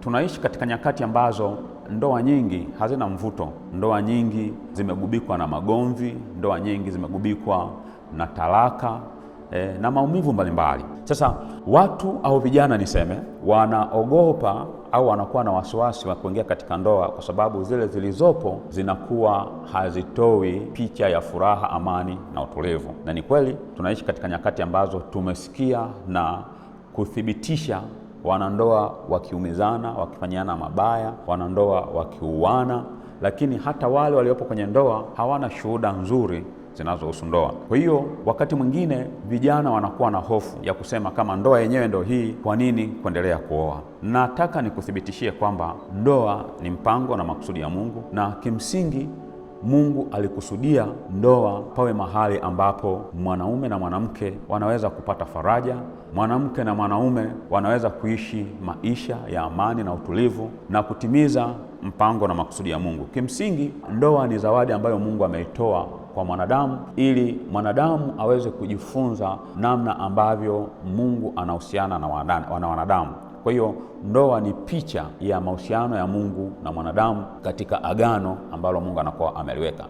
Tunaishi katika nyakati ambazo ndoa nyingi hazina mvuto. Ndoa nyingi zimegubikwa na magomvi, ndoa nyingi zimegubikwa na talaka na maumivu mbalimbali. Sasa watu au vijana niseme, wanaogopa au wanakuwa na wasiwasi wa kuingia katika ndoa kwa sababu zile zilizopo zinakuwa hazitoi picha ya furaha, amani na utulivu. Na ni kweli tunaishi katika nyakati ambazo tumesikia na kuthibitisha wanandoa wakiumizana, wakifanyana mabaya, wanandoa wakiuana, lakini hata wale waliopo kwenye ndoa hawana shuhuda nzuri zinazohusu ndoa. Kwa hiyo wakati mwingine vijana wanakuwa na hofu ya kusema kama ndoa yenyewe ndio hii, kwa nini kuendelea kuoa? Nataka nikuthibitishie kwamba ndoa ni mpango na makusudi ya Mungu, na kimsingi Mungu alikusudia ndoa pawe mahali ambapo mwanaume na mwanamke wanaweza kupata faraja, mwanamke na mwanaume wanaweza kuishi maisha ya amani na utulivu na kutimiza mpango na makusudi ya Mungu. Kimsingi ndoa ni zawadi ambayo Mungu ameitoa kwa mwanadamu ili mwanadamu aweze kujifunza namna ambavyo Mungu anahusiana na wanadamu. Kwa hiyo ndoa ni picha ya mahusiano ya Mungu na mwanadamu katika agano ambalo Mungu anakuwa ameliweka.